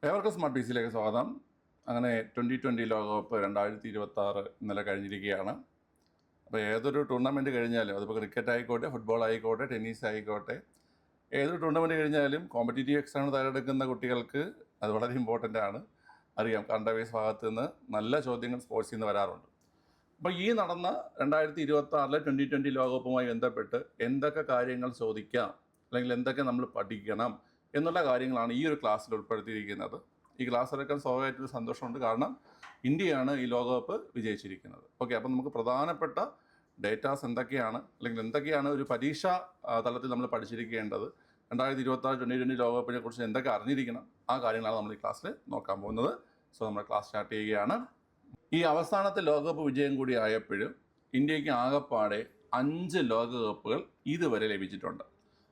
ഏവർക്കും സ്മാർട്ട് പീസിലേക്ക് സ്വാഗതം. അങ്ങനെ 2020 ലോകകപ്പ് 2026 ഇന്നലെ കഴിഞ്ഞിരിക്കുകയാണ്. അപ്പോൾ ഏതൊരു ടൂർണമെൻറ്റ് കഴിഞ്ഞാലും, അതിപ്പോൾ ക്രിക്കറ്റ് ആയിക്കോട്ടെ, ഫുട്ബോൾ ആയിക്കോട്ടെ, ടെന്നീസ് ആയിക്കോട്ടെ, ഏതൊരു ടൂർണമെൻറ്റ് കഴിഞ്ഞാലും കോമ്പറ്റീറ്റീവ് എക്സാം തയ്യാറെടുക്കുന്ന കുട്ടികൾക്ക് അത് വളരെ ഇമ്പോർട്ടൻ്റ് ആണ്. അറിയാം, കറണ്ട് അഫയേഴ്സ് ഭാഗത്ത് നിന്ന് നല്ല ചോദ്യങ്ങൾ സ്പോർട്സിൽ നിന്ന് വരാറുണ്ട്. അപ്പോൾ ഈ നടന്ന 2026 2020 ലോകകപ്പുമായി ബന്ധപ്പെട്ട് എന്തൊക്കെ കാര്യങ്ങൾ ചോദിക്കാം, അല്ലെങ്കിൽ എന്തൊക്കെ നമ്മൾ പഠിക്കണം എന്നുള്ള കാര്യങ്ങളാണ് ഈ ഒരു ക്ലാസ്സിൽ ഉൾപ്പെടുത്തിയിരിക്കുന്നത്. ഈ ക്ലാസ് എടുക്കാൻ സ്വാഭാവികമായിട്ടൊരു സന്തോഷമുണ്ട്, കാരണം ഇന്ത്യയാണ് ഈ ലോകകപ്പ് വിജയിച്ചിരിക്കുന്നത്. ഓക്കെ, അപ്പം നമുക്ക് പ്രധാനപ്പെട്ട ഡേറ്റാസ് എന്തൊക്കെയാണ്, അല്ലെങ്കിൽ എന്തൊക്കെയാണ് ഒരു പരീക്ഷാ തലത്തിൽ നമ്മൾ പഠിച്ചിരിക്കേണ്ടത്, 2026 2020 ലോകകപ്പിനെ കുറിച്ച് എന്തൊക്കെ അറിഞ്ഞിരിക്കണം, ആ കാര്യങ്ങളാണ് നമ്മൾ ഈ ക്ലാസ്സിൽ നോക്കാൻ പോകുന്നത്. സോ നമ്മൾ ക്ലാസ് സ്റ്റാർട്ട് ചെയ്യുകയാണ്. ഈ അവസാനത്തെ ലോകകപ്പ് വിജയം കൂടി ആയപ്പോഴും ഇന്ത്യക്ക് ആകെപ്പാടെ 5 ലോകകപ്പുകൾ ഇതുവരെ ലഭിച്ചിട്ടുണ്ട്.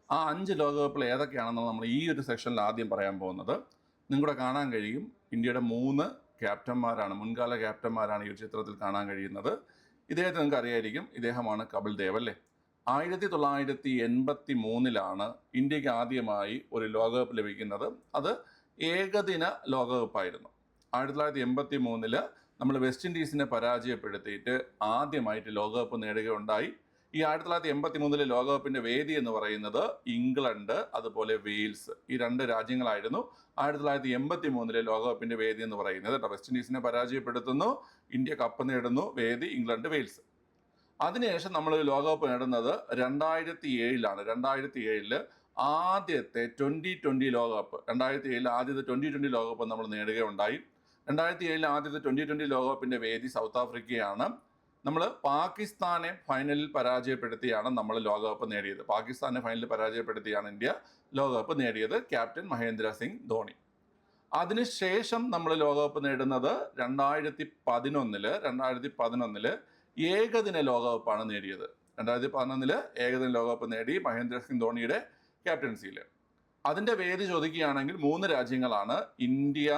ആ 5 ലോകകപ്പുകൾ ഏതൊക്കെയാണെന്ന് നമ്മൾ ഈ ഒരു സെക്ഷനിൽ ആദ്യം പറയാൻ പോകുന്നത്. നിങ്ങളുടെ കാണാൻ കഴിയും, ഇന്ത്യയുടെ 3 ക്യാപ്റ്റന്മാരാണ്, മുൻകാല ക്യാപ്റ്റന്മാരാണ് ഈ ഒരു ചിത്രത്തിൽ കാണാൻ കഴിയുന്നത്. ഇദ്ദേഹത്തെ നിങ്ങൾക്ക് അറിയായിരിക്കും, ഇദ്ദേഹമാണ് കപിൽ ദേവ് അല്ലേ. 1983 ഇന്ത്യക്ക് ആദ്യമായി ഒരു ലോകകപ്പ് ലഭിക്കുന്നത്. അത് ഏകദിന ലോകകപ്പായിരുന്നു. 1983 നമ്മൾ വെസ്റ്റ് ഇൻഡീസിനെ പരാജയപ്പെടുത്തിയിട്ട് ആദ്യമായിട്ട് ലോകകപ്പ് നേടുകയുണ്ടായി. ഈ 1983 ലോകകപ്പിന്റെ വേദി എന്ന് പറയുന്നത് ഇംഗ്ലണ്ട്, അതുപോലെ വെയിൽസ്, ഈ 2 രാജ്യങ്ങളായിരുന്നു 1983 ലോകകപ്പിന്റെ വേദി എന്ന് പറയുന്നത്. വെസ്റ്റ് ഇൻഡീസിനെ പരാജയപ്പെടുത്തുന്നു, ഇന്ത്യ കപ്പ് നേടുന്നു, വേദി ഇംഗ്ലണ്ട്, വെയിൽസ്. അതിനുശേഷം നമ്മൾ ലോകകപ്പ് നേടുന്നത് 2007 2007 ആദ്യത്തെ 2020 ലോകകപ്പ്, 2007 ആദ്യത്തെ 2020 ലോകകപ്പ് നമ്മൾ നേടുകയുണ്ടായി. 2007 ആദ്യത്തെ 2020 ലോകകപ്പിന്റെ വേദി സൗത്ത് ആഫ്രിക്കയാണ്. നമ്മൾ പാകിസ്ഥാനെ ഫൈനലിൽ പരാജയപ്പെടുത്തിയാണ് നമ്മൾ ലോകകപ്പ് നേടിയത്. പാകിസ്ഥാനെ ഫൈനലിൽ പരാജയപ്പെടുത്തിയാണ് ഇന്ത്യ ലോകകപ്പ് നേടിയത്, ക്യാപ്റ്റൻ മഹേന്ദ്ര സിംഗ് ധോണി. അതിനുശേഷം നമ്മൾ ലോകകപ്പ് നേടുന്നത് 2011 ഏകദിന ലോകകപ്പാണ് നേടിയത്. 2011 ഏകദിന ലോകകപ്പ് നേടി മഹേന്ദ്ര സിംഗ് ധോണിയുടെ ക്യാപ്റ്റൻസിയിൽ. അതിൻ്റെ വേദി ചോദിക്കുകയാണെങ്കിൽ 3 രാജ്യങ്ങളാണ്, ഇന്ത്യ,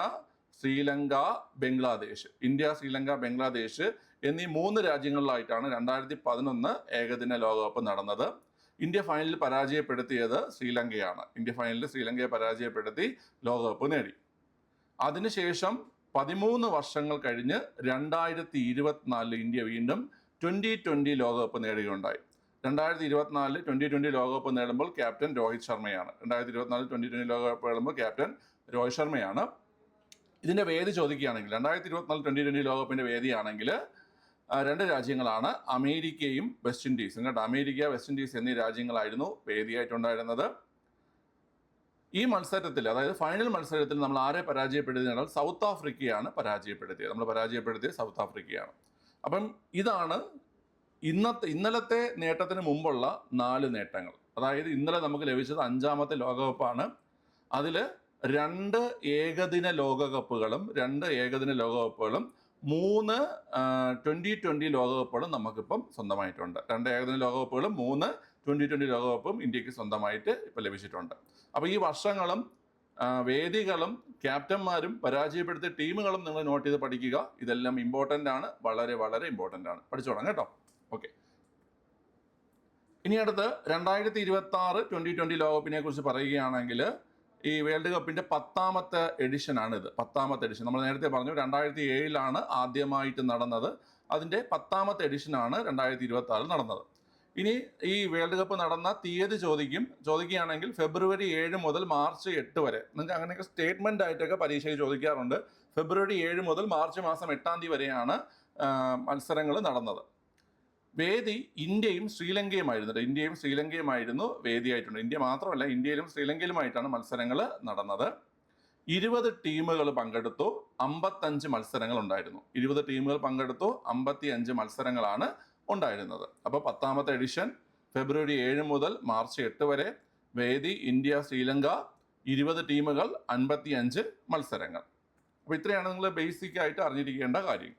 ശ്രീലങ്ക, ബംഗ്ലാദേശ്. ഇന്ത്യ, ശ്രീലങ്ക, ബംഗ്ലാദേശ് എന്നീ 3 രാജ്യങ്ങളിലായിട്ടാണ് 2011 ഏകദിന ലോകകപ്പ് നടന്നത്. ഇന്ത്യ ഫൈനലിൽ പരാജയപ്പെടുത്തിയത് ശ്രീലങ്കയാണ്. ഇന്ത്യ ഫൈനലിൽ ശ്രീലങ്കയെ പരാജയപ്പെടുത്തി ലോകകപ്പ് നേടി. അതിനുശേഷം 13 വർഷങ്ങൾ കഴിഞ്ഞ് 2024 ഇന്ത്യ വീണ്ടും 2020 ലോകകപ്പ് നേടുകയുണ്ടായി. 2024 2020 ലോകകപ്പ് നേടുമ്പോൾ ക്യാപ്റ്റൻ രോഹിത് ശർമ്മയാണ്. 2024 2020 ലോകകപ്പ് നേടുമ്പോൾ ക്യാപ്റ്റൻ രോഹിത് ശർമ്മയാണ്. ഇതിൻ്റെ വേദി ചോദിക്കുകയാണെങ്കിൽ 2024 2020 ലോകകപ്പിൻ്റെ വേദിയാണെങ്കിൽ 2 രാജ്യങ്ങളാണ്, അമേരിക്കയും വെസ്റ്റ് ഇൻഡീസും. കേട്ടോ, അമേരിക്ക, വെസ്റ്റ് ഇൻഡീസ് എന്നീ രാജ്യങ്ങളായിരുന്നു വേദിയായിട്ടുണ്ടായിരുന്നത്. ഈ മത്സരത്തിൽ, അതായത് ഫൈനൽ മത്സരത്തിൽ നമ്മൾ ആരെ പരാജയപ്പെടുത്തിയാൽ സൗത്ത് ആഫ്രിക്കയാണ് പരാജയപ്പെടുത്തിയത്. നമ്മൾ പരാജയപ്പെടുത്തിയത് സൗത്ത് ആഫ്രിക്കയാണ്. അപ്പം ഇതാണ് ഇന്നലത്തെ നേട്ടത്തിന് മുമ്പുള്ള 4 നേട്ടങ്ങൾ. അതായത് ഇന്നലെ നമുക്ക് ലഭിച്ചത് 5ാമത്തെ ലോകകപ്പാണ്. അതിൽ 2 ഏകദിന ലോകകപ്പുകളും 3 2020 ലോകകപ്പുകളും നമുക്കിപ്പം സ്വന്തമായിട്ടുണ്ട്. 2 ഏകദിന ലോകകപ്പുകളും 3 2020 ലോകകപ്പും ഇന്ത്യക്ക് സ്വന്തമായിട്ട് ഇപ്പം ലഭിച്ചിട്ടുണ്ട്. അപ്പോൾ ഈ വർഷങ്ങളും വേദികളും ക്യാപ്റ്റന്മാരും പരാജയപ്പെടുത്തിയ ടീമുകളും നിങ്ങൾ നോട്ട് ചെയ്ത് പഠിക്കുക. ഇതെല്ലാം ഇമ്പോർട്ടൻ്റ് ആണ്, വളരെ വളരെ ഇമ്പോർട്ടൻ്റ് ആണ്. പഠിച്ചോളാം കേട്ടോ. ഓക്കെ, ഇനി അടുത്ത് 2026 2020 ലോകകപ്പിനെ കുറിച്ച് പറയുകയാണെങ്കിൽ, ഈ വേൾഡ് കപ്പിന്റെ 10ാമത്തെ എഡിഷനാണ് ഇത്. 10ാമത്തെ എഡിഷൻ നമ്മൾ നേരത്തെ പറഞ്ഞു, 2007 ആദ്യമായിട്ട് നടന്നത്. അതിൻ്റെ 10ാമത്തെ എഡിഷനാണ് 2026 നടന്നത്. ഇനി ഈ വേൾഡ് കപ്പ് നടന്ന തീയതി ചോദിക്കുകയാണെങ്കിൽ ഫെബ്രുവരി 7 മുതൽ മാർച്ച് 8 വരെ. നിങ്ങൾക്ക് അങ്ങനെയൊക്കെ സ്റ്റേറ്റ്മെന്റ് ആയിട്ടൊക്കെ പരീക്ഷയിൽ ചോദിക്കാറുണ്ട്. ഫെബ്രുവരി 7 മുതൽ മാർച്ച് മാസം 8 വരെയാണ് മത്സരങ്ങൾ നടന്നത്. വേദി ഇന്ത്യയും ശ്രീലങ്കയുമായിരുന്നു വേദിയായിട്ടുണ്ട്. ഇന്ത്യ മാത്രമല്ല, ഇന്ത്യയിലും ശ്രീലങ്കയിലുമായിട്ടാണ് മത്സരങ്ങൾ നടന്നത്. 20 ടീമുകൾ പങ്കെടുത്തു, 55 മത്സരങ്ങൾ ഉണ്ടായിരുന്നു. 20 ടീമുകൾ പങ്കെടുത്തു, 55 മത്സരങ്ങളാണ് ഉണ്ടായിരുന്നത്. അപ്പോൾ 10ാമത്തെ എഡിഷൻ ഫെബ്രുവരി 7 മുതൽ മാർച്ച് 8 വരെ. വേദി ഇന്ത്യ, ശ്രീലങ്ക, 20 ടീമുകൾ, 55 മത്സരങ്ങൾ. അപ്പോൾ ഇത്രയാണ് നിങ്ങൾ ബേസിക് ആയിട്ട് അറിഞ്ഞിരിക്കേണ്ട കാര്യം.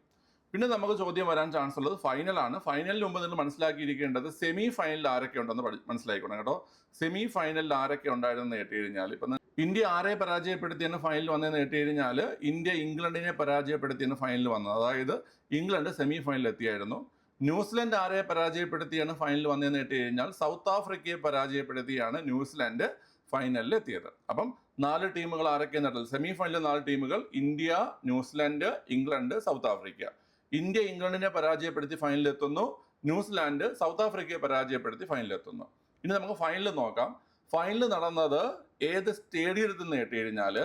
പിന്നെ നമുക്ക് ചോദ്യം വരാൻ ചാൻസ് ഉള്ളത് ഫൈനലാണ്. ഫൈനലിന് മുമ്പ് നിങ്ങൾ മനസ്സിലാക്കിയിരിക്കേണ്ടത് സെമി ഫൈനലിൽ ആരൊക്കെ ഉണ്ടെന്ന് മനസ്സിലാക്കണം കേട്ടോ. സെമി ഫൈനലിൽ ആരൊക്കെ ഉണ്ടായിരുന്നെന്ന് കേട്ട് കഴിഞ്ഞാൽ, ഇപ്പം ഇന്ത്യ ആരെ പരാജയപ്പെടുത്തിയെന്ന് ഫൈനലിൽ വന്നതെന്ന് കേട്ട് കഴിഞ്ഞാൽ, ഇന്ത്യ ഇംഗ്ലണ്ടിനെ പരാജയപ്പെടുത്തിയെന്ന് ഫൈനലിൽ വന്നത്. അതായത് ഇംഗ്ലണ്ട് സെമി ഫൈനലിൽ എത്തിയായിരുന്നു. ന്യൂസിലൻഡ് ആരെ പരാജയപ്പെടുത്തിയാണ് ഫൈനലിൽ വന്നതെന്ന് കേട്ട് കഴിഞ്ഞാൽ, സൗത്ത് ആഫ്രിക്കയെ പരാജയപ്പെടുത്തിയാണ് ന്യൂസിലൻഡ് ഫൈനലിൽ എത്തിയത്. അപ്പം 4 ടീമുകൾ ആരൊക്കെയെന്നുള്ളത് സെമി ഫൈനലിൽ 4 ടീമുകൾ India, New Zealand, England, south Africa. India ഇംഗ്ലണ്ടിനെ പരാജയപ്പെടുത്തി ഫൈനലിൽ എത്തുന്നു. ന്യൂസിലാൻഡ് സൗത്ത് ആഫ്രിക്കയെ പരാജയപ്പെടുത്തി ഫൈനലിൽ എത്തുന്നു. ഇനി നമുക്ക് ഫൈനൽ നോക്കാം. ഫൈനൽ നടന്നത് ഏത് സ്റ്റേഡിയത്തിൽ നിന്ന് കേട്ട് കഴിഞ്ഞാൽ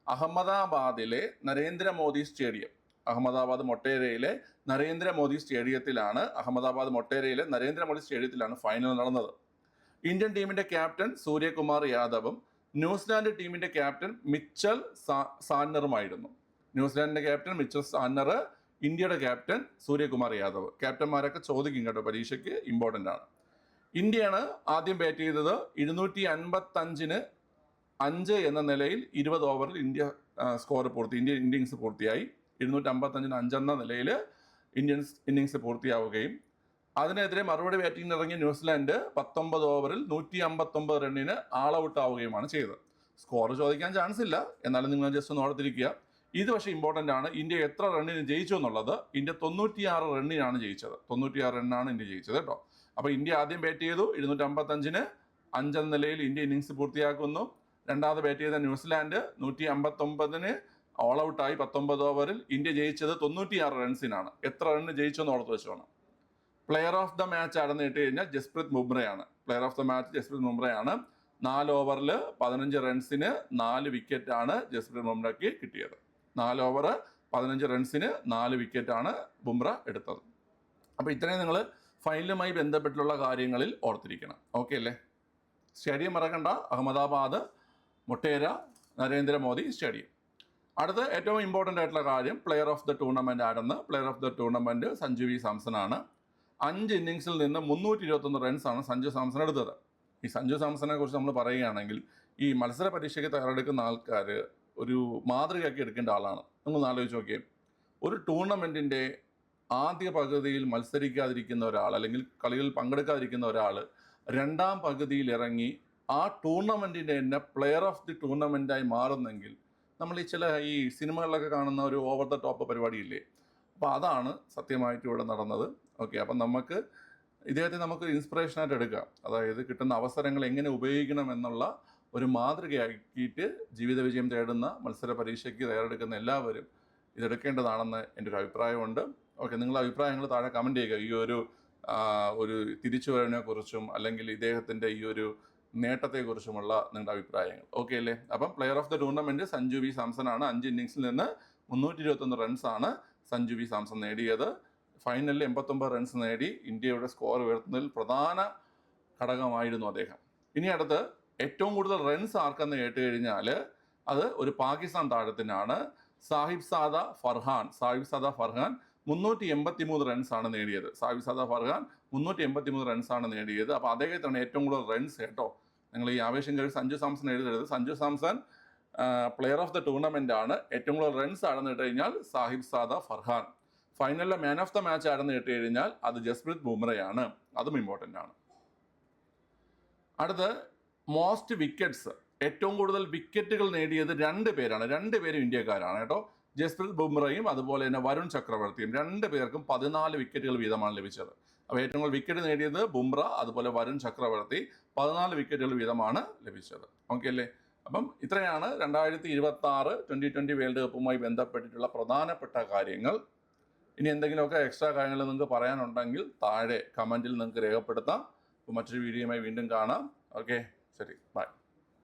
അഹമ്മദാബാദിലെ നരേന്ദ്രമോദി സ്റ്റേഡിയം. അഹമ്മദാബാദ് മൊട്ടേരയിലെ നരേന്ദ്രമോദി സ്റ്റേഡിയത്തിലാണ് ഫൈനൽ നടന്നത്. ഇന്ത്യൻ ടീമിന്റെ ക്യാപ്റ്റൻ സൂര്യകുമാർ യാദവും ന്യൂസിലാൻഡ് ടീമിന്റെ ക്യാപ്റ്റൻ മിച്ചൽ സാന്നറുമായിരുന്നു. ന്യൂസിലാൻഡിന്റെ ക്യാപ്റ്റൻ മിച്ചൽ സാന്നർ, ഇന്ത്യയുടെ ക്യാപ്റ്റൻ സൂര്യകുമാർ യാദവ്. ക്യാപ്റ്റന്മാരൊക്കെ ചോദിക്കും കേട്ടോ, പരീക്ഷയ്ക്ക് ഇമ്പോർട്ടൻ്റ് ആണ്. ഇന്ത്യയാണ് ആദ്യം ബാറ്റ് ചെയ്തത്. 255-5 എന്ന നിലയിൽ 20 ഓവറിൽ ഇന്ത്യ ഇന്ത്യൻ ഇന്നിങ്സ് പൂർത്തിയായി. 255-5 എന്ന നിലയിൽ ഇന്ത്യൻ ഇന്നിങ്സ് പൂർത്തിയാവുകയും അതിനെതിരെ മറുപടി ബാറ്റിംഗിന് ഇറങ്ങിയ ന്യൂസിലാൻഡ് 19 ഓവറിൽ 159 റണ്ണിന് ആൾ ഔട്ട് ആവുകയുമാണ് ചെയ്തത്. സ്കോർ ചോദിക്കാൻ ചാൻസ് ഇല്ല, എന്നാലും നിങ്ങൾ ജസ്റ്റ് ഒന്ന് ഓർത്തിരിക്കുക. ഇത് പക്ഷേ ഇമ്പോർട്ടൻ്റ് ആണ്. ഇന്ത്യ എത്ര റണ്ണിന് ജയിച്ചു എന്നുള്ളത്. ഇന്ത്യ 96 റണ്ണിനാണ് ജയിച്ചത്. 96 റണ്ണാണ് ഇന്ത്യ ജയിച്ചത് കേട്ടോ. അപ്പോൾ ഇന്ത്യ ആദ്യം ബാറ്റ് ചെയ്തു. 255-5 എന്ന നിലയിൽ ഇന്ത്യ ഇന്നിങ്സ് പൂർത്തിയാക്കുന്നു. രണ്ടാമത് ബാറ്റ് ചെയ്ത ന്യൂസിലാൻഡ് 159-ന് ഓൾ ഔട്ടായി 19 ഓവറിൽ. ഇന്ത്യ ജയിച്ചത് 96 റൺസിനാണ്. എത്ര റണ്ണ് ജയിച്ചെന്ന് ഓർത്ത് വെച്ചോണം. പ്ലെയർ ഓഫ് ദ മാച്ച് ആണെന്ന് കേട്ട് കഴിഞ്ഞാൽ ജസ്പ്രീത് ബുംറയാണ്. Player of the match Jasprit ബുംറയാണ്. 4 ഓവറിൽ 15 റൺസിന് 4 വിക്കറ്റാണ് ജസ്പ്രീത് ബുംറയ്ക്ക് കിട്ടിയത്. 4 ഓവർ 15 റൺസിന് 4 വിക്കറ്റാണ് ബുംറ എടുത്തത്. അപ്പോൾ ഇത്രയും നിങ്ങൾ ഫൈനലുമായി ബന്ധപ്പെട്ടുള്ള കാര്യങ്ങളിൽ ഓർത്തിരിക്കണം. ഓക്കെ അല്ലേ? സ്റ്റേഡിയം മറക്കണ്ട, അഹമ്മദാബാദ് മൊട്ടേര നരേന്ദ്രമോദി സ്റ്റേഡിയം. അടുത്ത ഏറ്റവും ഇമ്പോർട്ടൻ്റ് ആയിട്ടുള്ള കാര്യം പ്ലെയർ ഓഫ് ദ ടൂർണമെൻ്റ് ആണെന്ന്. Player of the tournament Sanju V Samson ആണ്. 5 ഇന്നിങ്സിൽ നിന്ന് 321 റൺസാണ് സഞ്ജു സാംസൺ എടുത്തത്. ഈ സഞ്ജു സാംസണെ കുറിച്ച് നമ്മൾ പറയുകയാണെങ്കിൽ ഈ മത്സര പരീക്ഷയ്ക്ക് തയ്യാറെടുക്കുന്ന ആൾക്കാർ ഒരു മാതൃകയാക്കി എടുക്കേണ്ട ആളാണ്. നിങ്ങൾ ആലോചിച്ച് നോക്കിയേ, ഒരു ടൂർണമെൻറ്റിൻ്റെ ആദ്യ പകുതിയിൽ മത്സരിക്കാതിരിക്കുന്ന ഒരാൾ അല്ലെങ്കിൽ കളികളിൽ പങ്കെടുക്കാതിരിക്കുന്ന ഒരാൾ രണ്ടാം പകുതിയിൽ ഇറങ്ങി ആ ടൂർണമെൻറ്റിൻ്റെ തന്നെ പ്ലെയർ ഓഫ് ദി ടൂർണമെൻറ്റായി മാറുന്നെങ്കിൽ നമ്മൾ ഈ സിനിമകളിലൊക്കെ കാണുന്ന ഒരു ഓവർ ദ ടോപ്പ് പരിപാടിയില്ലേ, അപ്പോൾ അതാണ് സത്യമായിട്ട് ഇവിടെ നടന്നത്. ഓക്കെ, അപ്പം ഇദ്ദേഹത്തെ നമുക്ക് ഇൻസ്പിറേഷനായിട്ട് എടുക്കാം. അതായത് കിട്ടുന്ന അവസരങ്ങൾ എങ്ങനെ ഉപയോഗിക്കണം എന്നുള്ള ഒരു മാതൃകയാക്കിയിട്ട് ജീവിത വിജയം തേടുന്ന മത്സര പരീക്ഷയ്ക്ക് തയ്യാറെടുക്കുന്ന എല്ലാവരും ഇതെടുക്കേണ്ടതാണെന്ന് എൻ്റെ ഒരു അഭിപ്രായമുണ്ട്. ഓക്കെ, നിങ്ങളുടെ അഭിപ്രായങ്ങൾ താഴെ കമൻറ്റ് ചെയ്യുക. ഈ ഒരു തിരിച്ചുവരവിനെക്കുറിച്ചും അല്ലെങ്കിൽ ഇദ്ദേഹത്തിൻ്റെ ഈ ഒരു നേട്ടത്തെക്കുറിച്ചുമുള്ള നിങ്ങളുടെ അഭിപ്രായങ്ങൾ. ഓക്കെ അല്ലേ? അപ്പം player of the tournament Sanju V Samson ആണ്. 5 ഇന്നിങ്സിൽ നിന്ന് 321 റൺസാണ് സഞ്ജു വി സാംസൺ നേടിയത്. ഫൈനലിൽ 89 റൺസ് നേടി ഇന്ത്യയുടെ സ്കോർ ഉയർത്തുന്നതിൽ പ്രധാന ഘടകമായിരുന്നു അദ്ദേഹം. ഇനി അടുത്ത് ഏറ്റവും കൂടുതൽ റൺസ് ആർക്കെന്ന് കേട്ട് കഴിഞ്ഞാൽ അത് ഒരു പാകിസ്ഥാൻ താരത്തിനാണ്. സാഹിബ് സാദ ഫർഹാൻ 383 റൺസാണ് നേടിയത്. 383 റൺസാണ് നേടിയത്. അപ്പോൾ അദ്ദേഹത്താണ് ഏറ്റവും കൂടുതൽ റൺസ് കേട്ടോ. നിങ്ങൾ ഈ ആവേശം കയറി സഞ്ജു സാംസൺ എഴുതരുത്. Sanju Samson player of the tournament ആണ്. ഏറ്റവും കൂടുതൽ റൺസ് ആണെന്ന് കേട്ട് കഴിഞ്ഞാൽ സാഹിബ് സാദ ഫർഹാൻ. ഫൈനലിലെ മാൻ ഓഫ് ദ മാച്ച് ആണെന്ന് കേട്ട് കഴിഞ്ഞാൽ അത് ജസ്പ്രീത് ബുംറയാണ്. അതും ഇമ്പോർട്ടൻ്റ് ആണ്. അടുത്ത് മോസ്റ്റ് വിക്കറ്റ്സ്, ഏറ്റവും കൂടുതൽ വിക്കറ്റുകൾ നേടിയത് 2 പേരാണ്. 2 പേരും ഇന്ത്യക്കാരാണ് കേട്ടോ. ജസ്പ്രീത് ബുംറയും അതുപോലെ തന്നെ വരുൺ ചക്രവർത്തിയും. 2 പേർക്കും 14 വിക്കറ്റുകൾ വീതമാണ് ലഭിച്ചത്. അപ്പോൾ ഏറ്റവും കൂടുതൽ വിക്കറ്റ് നേടിയത് ബുംറ, അതുപോലെ വരുൺ ചക്രവർത്തി. 14 വിക്കറ്റുകൾ വീതമാണ് ലഭിച്ചത്. ഓക്കെ അല്ലേ? അപ്പം ഇത്രയാണ് 2026 T20 വേൾഡ് കപ്പുമായി ബന്ധപ്പെട്ടിട്ടുള്ള പ്രധാനപ്പെട്ട കാര്യങ്ങൾ. ഇനി എന്തെങ്കിലുമൊക്കെ എക്സ്ട്രാ കാര്യങ്ങൾ നിങ്ങൾക്ക് പറയാനുണ്ടെങ്കിൽ താഴെ കമൻറ്റിൽ നിങ്ങൾക്ക് രേഖപ്പെടുത്താം. അപ്പോൾ മറ്റൊരു വീഡിയോയുമായി വീണ്ടും കാണാം. ഓക്കെ, ശരി, ബൈ.